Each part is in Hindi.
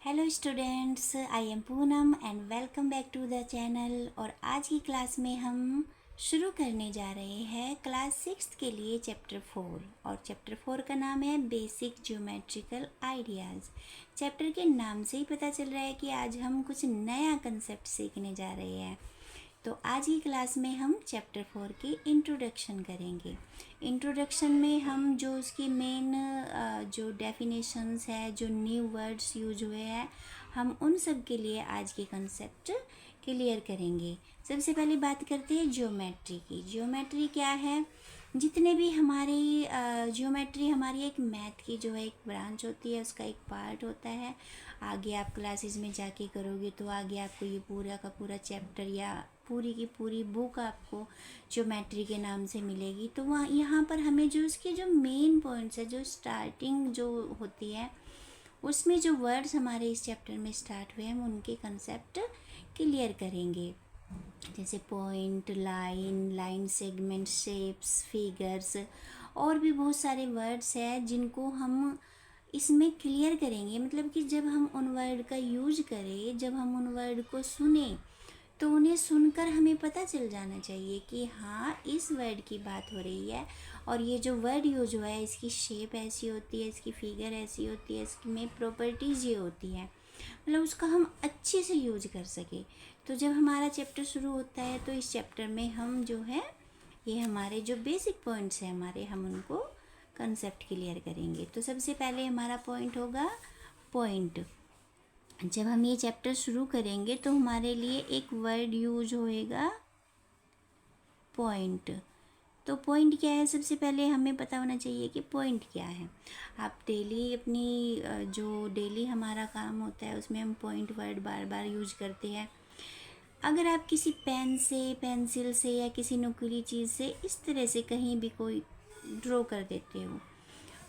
Hello students, I am Poonam and welcome back to the channel. और आज की क्लास में हम शुरू करने जा रहे हैं क्लास 6 के लिए चैप्टर 4। और चैप्टर 4 का नाम है बेसिक ज्योमेट्रिकल आइडियाज़। चैप्टर के नाम से ही पता चल रहा है कि आज हम कुछ नया कंसेप्ट सीखने जा रहे हैं। तो आज की क्लास में हम चैप्टर 4 की इंट्रोडक्शन करेंगे। इंट्रोडक्शन में हम जो उसकी मेन जो डेफिनेशंस है, जो न्यू वर्ड्स यूज हुए हैं, हम उन सब के लिए आज के कंसेप्ट क्लियर करेंगे। सबसे पहले बात करते हैं ज्योमेट्री की। ज्योमेट्री क्या है? जितने भी हमारी ज्योमेट्री हमारी एक मैथ की जो है एक ब्रांच होती है, उसका एक पार्ट होता है। आगे आप क्लासेस में जाके करोगे तो आगे आपको ये पूरा का पूरा चैप्टर या पूरी की पूरी बुक आपको ज्योमेट्री के नाम से मिलेगी। तो वहाँ यहाँ पर हमें जो उसके जो मेन पॉइंट्स है, जो स्टार्टिंग जो होती है, उसमें जो वर्ड्स हमारे इस चैप्टर में स्टार्ट हुए हैं, हम उनके कंसेप्ट क्लियर करेंगे। जैसे point, line, line segment, shapes, figures और भी बहुत सारे वर्ड्स हैं जिनको हम इसमें क्लियर करेंगे। मतलब कि जब हम उन वर्ड का यूज करें, जब हम उन वर्ड को सुने, तो उन्हें सुनकर हमें पता चल जाना चाहिए कि हाँ, इस वर्ड की बात हो रही है और ये जो वर्ड यूज हुआ है इसकी शेप ऐसी होती है, इसकी फिगर ऐसी होती है, इसमें प्रॉपर्टीज़ ये होती है। मतलब उसका हम अच्छे से यूज कर सके। तो जब हमारा चैप्टर शुरू होता है तो इस चैप्टर में हम जो है ये हमारे जो बेसिक पॉइंट्स हैं हमारे, हम उनको कंसेप्ट क्लियर करेंगे। तो सबसे पहले हमारा पॉइंट होगा पॉइंट। जब हम ये चैप्टर शुरू करेंगे तो हमारे लिए एक वर्ड यूज होएगा पॉइंट। तो पॉइंट क्या है? सबसे पहले हमें पता होना चाहिए कि पॉइंट क्या है। आप डेली अपनी जो डेली हमारा काम होता है उसमें हम पॉइंट वर्ड बार बार यूज करते हैं। अगर आप किसी पेन से, पेंसिल से या किसी नुकीली चीज़ से इस तरह से कहीं भी कोई ड्रॉ कर देते हो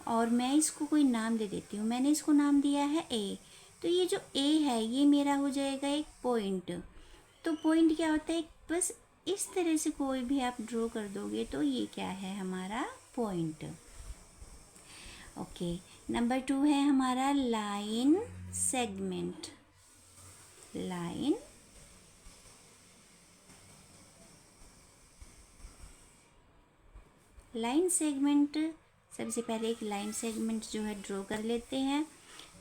और मैं इसको कोई नाम दे देती हूँ, मैंने इसको नाम दिया है ए, तो ये जो ए है ये मेरा हो जाएगा एक पॉइंट। तो पॉइंट क्या होता है? बस इस तरह से कोई भी आप ड्रॉ कर दोगे तो ये क्या है? हमारा पॉइंट। ओके, नंबर 2 है हमारा line segment. Line line segment, सबसे पहले एक लाइन सेगमेंट जो है ड्रॉ कर लेते हैं।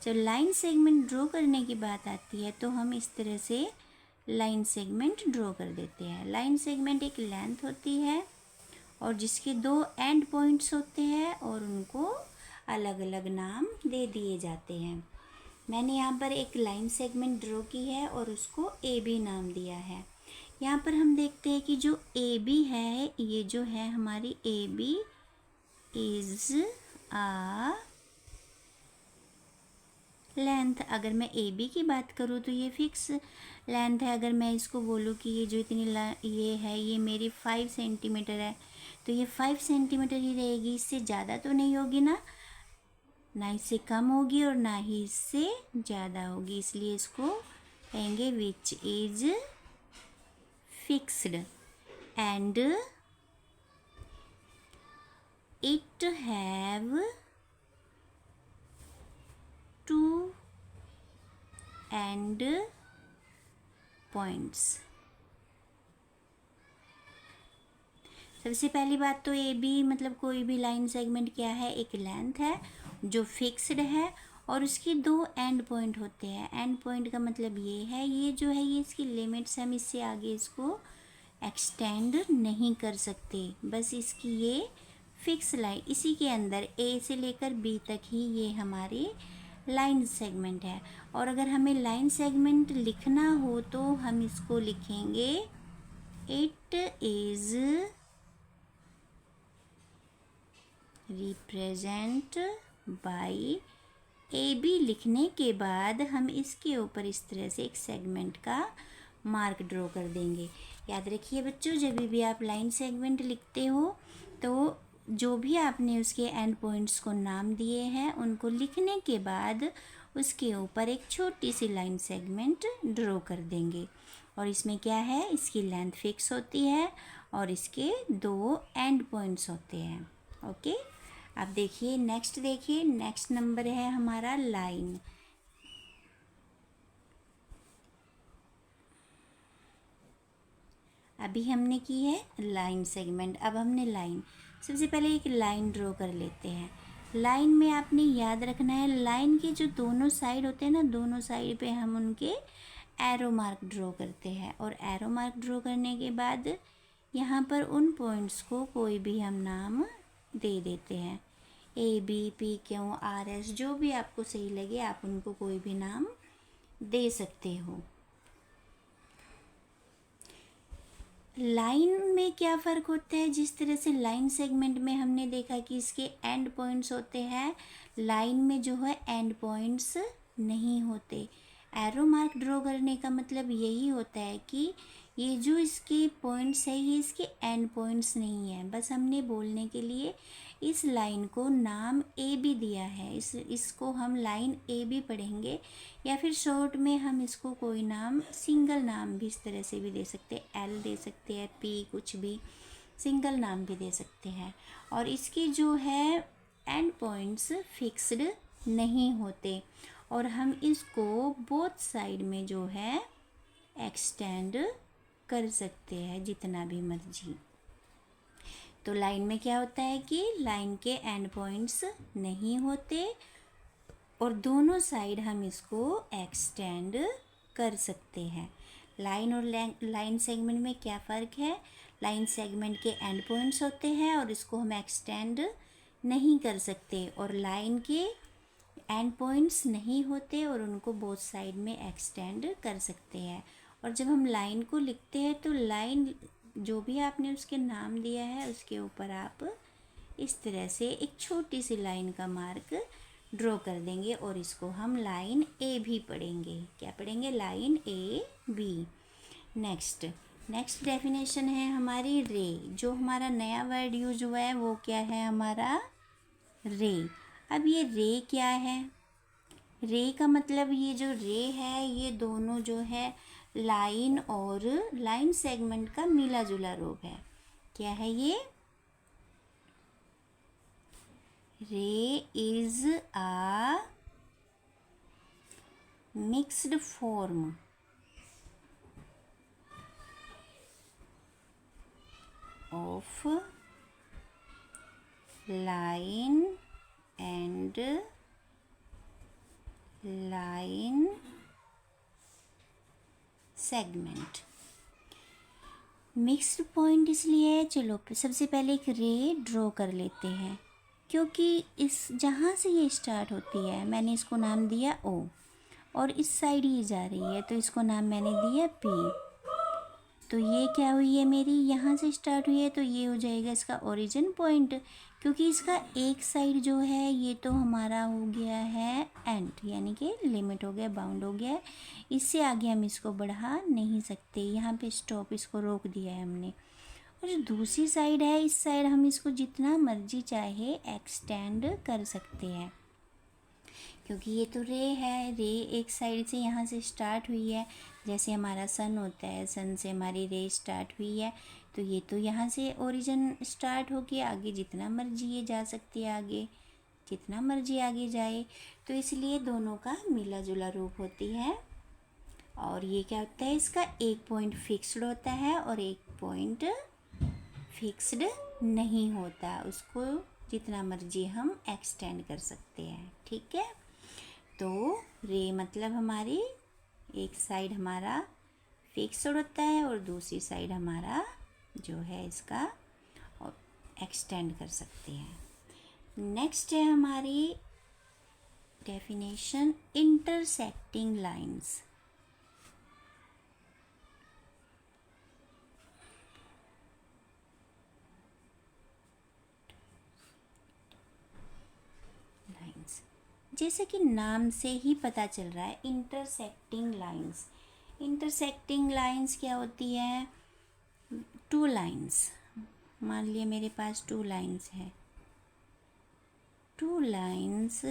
जब लाइन सेगमेंट ड्रॉ करने की बात आती है तो हम इस तरह से लाइन सेगमेंट ड्रॉ कर देते हैं। लाइन सेगमेंट एक लेंथ होती है और जिसके 2 एंड पॉइंट्स होते हैं और उनको अलग अलग नाम दे दिए जाते हैं। मैंने यहाँ पर एक लाइन सेगमेंट ड्रॉ की है और उसको ए बी नाम दिया है। यहाँ पर हम देखते हैं कि जो ए बी है, ये जो है हमारी A B is a length. अगर मैं ए बी की बात करूँ तो ये फिक्स लेंथ है। अगर मैं इसको बोलूँ कि ये जो इतनी ये है, ये मेरी 5 सेंटीमीटर है, तो ये 5 सेंटीमीटर ही रहेगी, इससे ज़्यादा तो नहीं होगी ना इससे कम होगी और ना ही इससे ज़्यादा होगी। इसलिए इसको कहेंगे which is fixed and it have 2 and points. सबसे पहली बात तो ए बी मतलब कोई भी लाइन सेगमेंट क्या है? एक लेंथ है जो फिक्स्ड है और उसके 2 एंड पॉइंट होते हैं। एंड पॉइंट का मतलब ये है, ये जो है ये इसकी लिमिट्स, हम इससे आगे इसको एक्सटेंड नहीं कर सकते। बस इसकी ये फिक्स लाइन, इसी के अंदर ए से लेकर बी तक ही ये हमारी लाइन सेगमेंट है। और अगर हमें लाइन सेगमेंट लिखना हो तो हम इसको लिखेंगे it is represent by A B. लिखने के बाद हम इसके ऊपर इस तरह से एक सेगमेंट का मार्क ड्रॉ कर देंगे। याद रखिए बच्चों, जब भी आप लाइन सेगमेंट लिखते हो तो जो भी आपने उसके एंड पॉइंट्स को नाम दिए हैं उनको लिखने के बाद उसके ऊपर एक छोटी सी लाइन सेगमेंट ड्रॉ कर देंगे। और इसमें क्या है? इसकी लेंथ फिक्स होती है और इसके 2 एंड पॉइंट्स होते हैं। ओके, अब देखिए नेक्स्ट नंबर है हमारा लाइन। अभी हमने की है लाइन सेगमेंट, अब हमने लाइन। सबसे पहले एक लाइन ड्रॉ कर लेते हैं। लाइन में आपने याद रखना है, लाइन के जो दोनों साइड होते हैं ना, दोनों साइड पे हम उनके एरो मार्क ड्रॉ करते हैं। और एरो मार्क ड्रॉ करने के बाद यहाँ पर उन पॉइंट्स को कोई भी हम नाम दे देते हैं। A, B, P, Q, R, S, जो भी आपको सही लगे आप उनको कोई भी नाम दे सकते हो। लाइन में क्या फ़र्क होता है, जिस तरह से लाइन सेगमेंट में हमने देखा कि इसके एंड पॉइंट्स होते हैं, लाइन में जो है एंड पॉइंट्स नहीं होते। एरो मार्क ड्रॉ करने का मतलब यही होता है कि ये जो इसके पॉइंट्स है ये इसके एंड पॉइंट्स नहीं है, बस हमने बोलने के लिए इस लाइन को नाम ए बी दिया है। इसको हम लाइन ए बी पढ़ेंगे, या फिर शॉर्ट में हम इसको कोई नाम, सिंगल नाम भी इस तरह से भी दे सकते हैं, एल दे सकते हैं, पी, कुछ भी सिंगल नाम भी दे सकते हैं। और इसकी जो है एंड पॉइंट्स फिक्स्ड नहीं होते, और हम इसको बोथ साइड में जो है एक्सटेंड कर सकते हैं जितना भी मर्जी। तो लाइन में क्या होता है कि लाइन के एंड पॉइंट्स नहीं होते और दोनों साइड हम इसको एक्सटेंड कर सकते हैं। लाइन और लाइन सेगमेंट में क्या फ़र्क है, लाइन सेगमेंट के एंड पॉइंट्स होते हैं और इसको हम एक्सटेंड नहीं कर सकते, और लाइन के एंड पॉइंट्स नहीं होते और उनको बोथ साइड में एक्सटेंड कर सकते हैं। और जब हम लाइन को लिखते हैं तो लाइन जो भी आपने उसके नाम दिया है उसके ऊपर आप इस तरह से एक छोटी सी लाइन का मार्क ड्रॉ कर देंगे, और इसको हम लाइन ए भी पढ़ेंगे। क्या पढ़ेंगे, line A B. Next definition है हमारी रे। जो हमारा नया वर्ड यूज हुआ है वो क्या है, हमारा रे। अब ये रे क्या है, रे का मतलब ये जो रे है ये दोनों जो है लाइन और लाइन सेगमेंट का मिला जुला रूप है। क्या है ये, रे is a mixed form of line and line segment. Mixed point इसलिए है, चलो सबसे पहले एक रे ड्रॉ कर लेते हैं, क्योंकि इस जहाँ से ये स्टार्ट होती है मैंने इसको नाम दिया ओ, और इस साइड ये जा रही है तो इसको नाम मैंने दिया पी। तो ये क्या हुई है मेरी, यहाँ से स्टार्ट हुई है तो ये हो जाएगा इसका ओरिजिन पॉइंट, क्योंकि इसका एक साइड जो है ये तो हमारा हो गया है एंड, यानी कि लिमिट हो गया, बाउंड हो गया है, इससे आगे हम इसको बढ़ा नहीं सकते, यहाँ पे स्टॉप, इसको रोक दिया है हमने। और जो दूसरी साइड है, इस साइड हम इसको जितना मर्जी चाहे एक्सटेंड कर सकते हैं, क्योंकि ये तो रे है। रे एक साइड से यहाँ से स्टार्ट हुई है, जैसे हमारा सन होता है, सन से हमारी रे स्टार्ट हुई है, तो ये तो यहाँ से ओरिजिन स्टार्ट होके आगे जितना मर्जी ये जा सकती है, आगे जितना मर्जी आगे जाए, तो इसलिए दोनों का मिला जुला रूप होती है। और ये क्या होता है, इसका एक पॉइंट फिक्स्ड होता है और एक पॉइंट फिक्स्ड नहीं होता, उसको जितना मर्जी हम एक्सटेंड कर सकते हैं। ठीक है, तो रे मतलब हमारी एक साइड हमारा फिक्स्ड होता है और दूसरी साइड हमारा जो है इसका एक्सटेंड कर सकते हैं। नेक्स्ट है हमारी डेफिनेशन, इंटरसेक्टिंग लाइंस। जैसे कि नाम से ही पता चल रहा है, इंटरसेक्टिंग लाइंस। इंटरसेक्टिंग लाइंस क्या होती है, टू लाइंस, मान लिया मेरे पास टू लाइंस है, टू लाइंस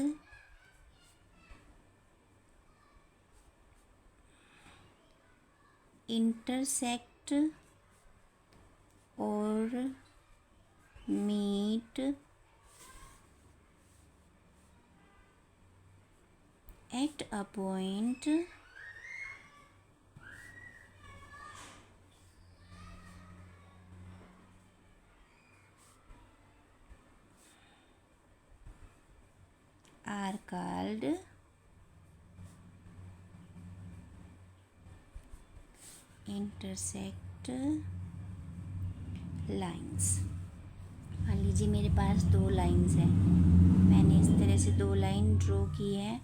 इंटरसेक्ट और meet at a point intersect lines. मान लीजिए मेरे पास दो लाइंस हैं, मैंने इस तरह से दो लाइन ड्रॉ की है।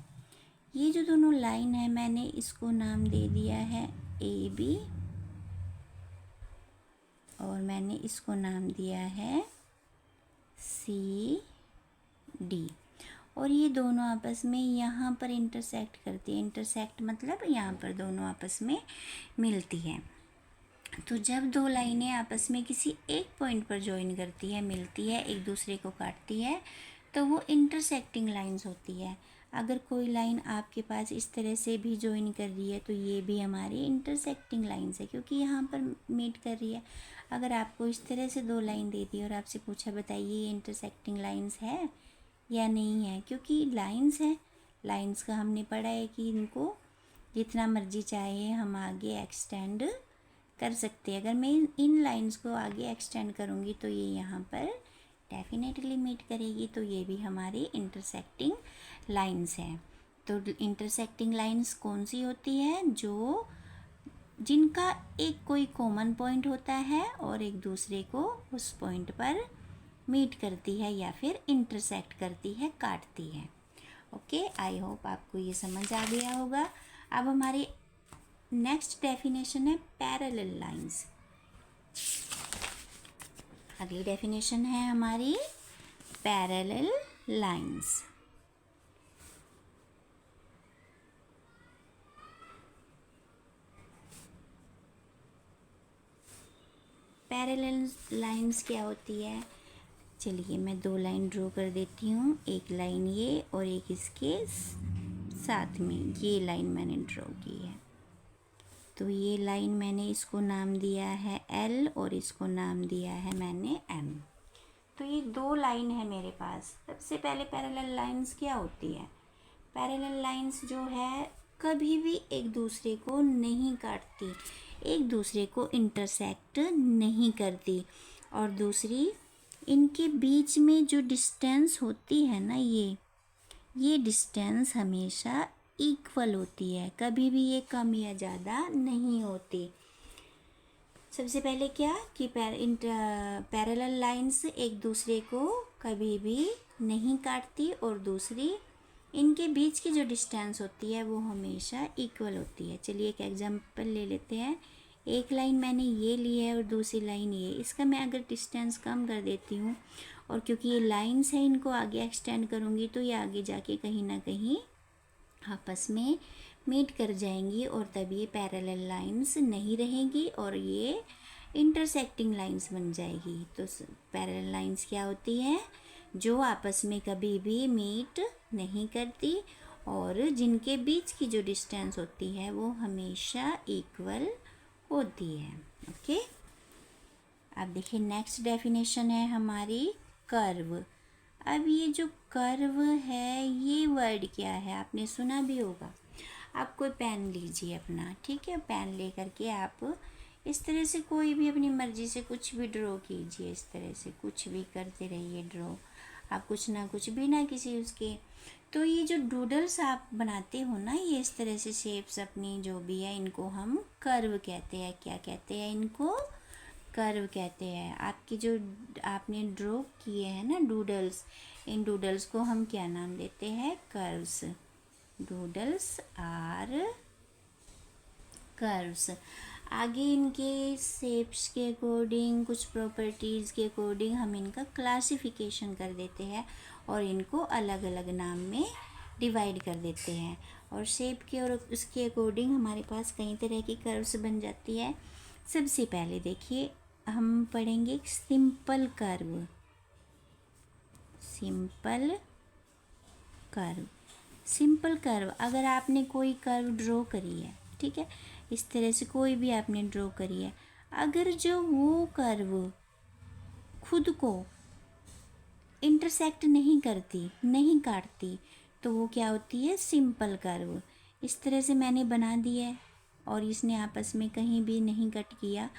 ये जो दोनों लाइन है मैंने इसको नाम दे दिया है ए बी, और मैंने इसको नाम दिया है सी डी। और ये दोनों आपस में यहाँ पर इंटरसेक्ट करती है। इंटरसेक्ट मतलब यहाँ पर दोनों आपस में मिलती हैं। तो जब दो लाइनें आपस में किसी एक पॉइंट पर ज्वाइन करती है, मिलती है, एक दूसरे को काटती है, तो वो इंटरसेक्टिंग लाइंस होती है। अगर कोई लाइन आपके पास इस तरह से भी ज्वाइन कर रही है तो ये भी हमारी इंटरसेक्टिंग लाइंस है, क्योंकि यहाँ पर मीट कर रही है। अगर आपको इस तरह से दो लाइन दे दी और आपसे पूछा बताइए ये इंटरसेक्टिंग लाइंस है या नहीं है, क्योंकि लाइंस है, लाइंस का हमने पढ़ा है कि इनको जितना मर्जी चाहे हम आगे एक्सटेंड कर सकते हैं। अगर मैं इन लाइंस को आगे एक्सटेंड करूँगी तो ये यहाँ पर डेफिनेटली मीट करेगी, तो ये भी हमारी इंटरसेक्टिंग लाइंस है। तो इंटरसेक्टिंग लाइंस कौन सी होती है? जो जिनका एक कोई कॉमन पॉइंट होता है और एक दूसरे को उस पॉइंट पर मीट करती है या फिर इंटरसेक्ट करती है, काटती है। ओके, आई होप आपको ये समझ आ गया होगा। अब हमारी नेक्स्ट डेफिनेशन है पैरेलल लाइंस। अगली डेफिनेशन है हमारी पैरेलल लाइंस। पैरेलल लाइंस क्या होती है? चलिए मैं दो लाइन ड्रॉ कर देती हूँ, एक लाइन ये और एक इसके साथ में ये लाइन मैंने ड्रॉ की है। तो ये लाइन मैंने इसको नाम दिया है L और इसको नाम दिया है मैंने M। तो ये दो लाइन है मेरे पास। सबसे पहले पैरेलल लाइंस क्या होती है? पैरेलल लाइंस जो है कभी भी एक दूसरे को नहीं काटती, एक दूसरे को इंटरसेक्ट नहीं करती, और दूसरी इनके बीच में जो डिस्टेंस होती है ना, ये डिस्टेंस हमेशा इक्वल होती है, कभी भी ये कम या ज़्यादा नहीं होती। सबसे पहले क्या कि पैरेलल लाइंस एक दूसरे को कभी भी नहीं काटती, और दूसरी इनके बीच की जो डिस्टेंस होती है वो हमेशा इक्वल होती है। चलिए एक एग्जांपल ले लेते हैं। एक लाइन मैंने ये ली है और दूसरी लाइन ये, इसका मैं अगर डिस्टेंस कम कर देती हूँ, और क्योंकि ये लाइंस है इनको आगे एक्सटेंड करूँगी तो ये आगे जाके कहीं ना कहीं आपस में मीट कर जाएंगी, और तब ये पैरेलल लाइंस नहीं रहेंगी और ये इंटरसेक्टिंग लाइंस बन जाएगी। तो पैरेलल लाइंस क्या होती है? जो आपस में कभी भी मीट नहीं करती, और जिनके बीच की जो डिस्टेंस होती है वो हमेशा इक्वल होती है। ओके, अब देखिए नेक्स्ट डेफिनेशन है हमारी कर्व। अब ये जो कर्व है ये वर्ड क्या है? आपने सुना भी होगा। आप कोई पेन लीजिए अपना, ठीक है, पेन ले करके आप इस तरह से कोई भी अपनी मर्ज़ी से कुछ भी ड्रॉ कीजिए। इस तरह से कुछ भी करते रहिए ड्रॉ, आप कुछ ना कुछ बिना किसी उसके। तो ये जो डूडल्स आप बनाते हो ना, ये इस तरह से शेप्स अपनी जो भी है इनको हम कर्व कहते हैं। क्या कहते हैं इनको? कर्व कहते हैं। आपकी जो आपने ड्रॉ किए हैं ना डूडल्स, इन डूडल्स को हम क्या नाम देते हैं? कर्व्स। Doodles are curves. आगे इनके शेप्स के अकॉर्डिंग, कुछ प्रॉपर्टीज़ के अकॉर्डिंग हम इनका क्लासिफिकेशन कर देते हैं और इनको अलग अलग नाम में डिवाइड कर देते हैं। और शेप के और उसके अकॉर्डिंग हमारे पास कई तरह की कर्व्स बन जाती है। सबसे पहले देखिए हम पढ़ेंगे simple curve. Simple curve, simple curve. अगर आपने कोई कर्व ड्रॉ करी है, ठीक है, इस तरह से कोई भी आपने ड्रॉ करी है, अगर जो वो कर्व खुद को इंटरसेक्ट नहीं करती, नहीं काटती, तो वो क्या होती है? Simple curve. इस तरह से मैंने बना दी है और इसने आपस में कहीं भी नहीं कट किया।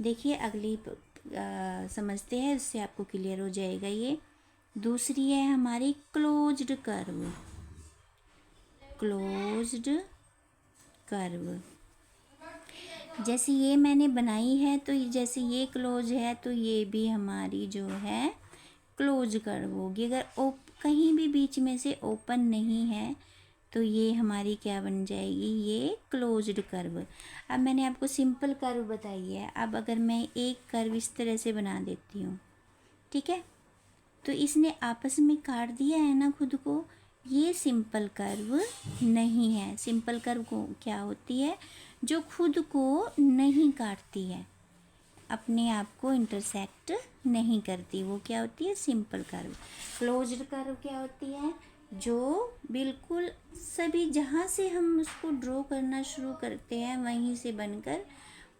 देखिए अगली समझते हैं, इससे आपको क्लियर हो जाएगा। ये दूसरी है हमारी क्लोज्ड कर्व। क्लोज्ड कर्व, जैसे ये मैंने बनाई है तो जैसे ये क्लोज है तो ये भी हमारी जो है क्लोज कर्व होगी। अगर कहीं भी बीच में से ओपन नहीं है तो ये हमारी क्या बन जाएगी, ये क्लोज्ड कर्व। अब मैंने आपको सिंपल कर्व बताई है, अब अगर मैं एक कर्व इस तरह से बना देती हूँ, ठीक है, तो इसने आपस में काट दिया है ना खुद को, ये सिंपल कर्व नहीं है। सिंपल कर्व को क्या होती है, जो खुद को नहीं काटती है, अपने आप को इंटरसेक्ट नहीं करती, वो क्या होती है, सिंपल कर्व। क्लोज्ड कर्व क्या होती है, जो बिल्कुल सभी जहाँ से हम उसको ड्रॉ करना शुरू करते हैं वहीं से बनकर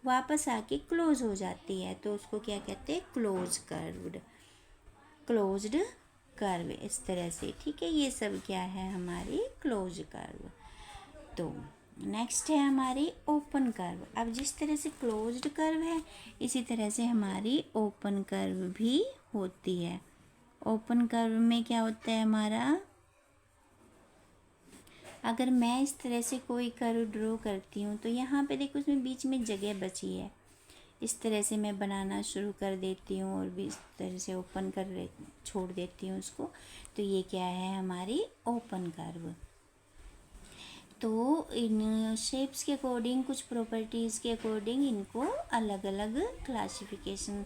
वापस आके क्लोज हो जाती है, तो उसको क्या कहते हैं, क्लोज्ड कर्व, इस तरह से। ठीक है, ये सब क्या है, हमारी क्लोज कर्व। तो नेक्स्ट है हमारी ओपन कर्व। अब जिस तरह से क्लोज्ड कर्व है इसी तरह से हमारी ओपन कर्व भी होती है। ओपन कर्व में क्या होता है हमारा, अगर मैं इस तरह से कोई कर्व ड्रॉ करती हूँ तो यहाँ पे देखो उसमें बीच में जगह बची है, इस तरह से मैं बनाना शुरू कर देती हूँ और भी इस तरह से ओपन कर छोड़ देती हूँ उसको, तो ये क्या है, हमारी ओपन कर्व। तो इन शेप्स के अकॉर्डिंग, कुछ प्रॉपर्टीज़ के अकॉर्डिंग इनको अलग अलग क्लासिफिकेशन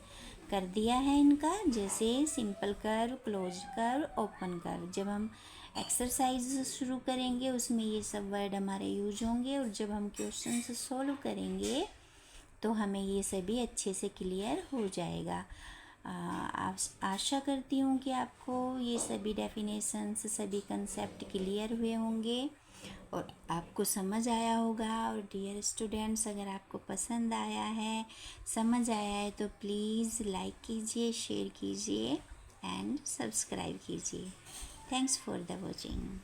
कर दिया है इनका, जैसे simple curve, closed curve, open curve. जब हम एक्सरसाइज शुरू करेंगे उसमें ये सब वर्ड हमारे यूज होंगे, और जब हम क्वेश्चन सॉल्व करेंगे तो हमें ये सभी अच्छे से क्लियर हो जाएगा। आशा करती हूँ कि आपको ये सभी डेफिनेशंस, सभी कंसेप्ट क्लियर हुए होंगे और आपको समझ आया होगा। और डियर स्टूडेंट्स, अगर आपको पसंद आया है, समझ आया है, तो प्लीज़ लाइक कीजिए, शेयर कीजिए एंड सब्सक्राइब कीजिए। Thanks for the watching.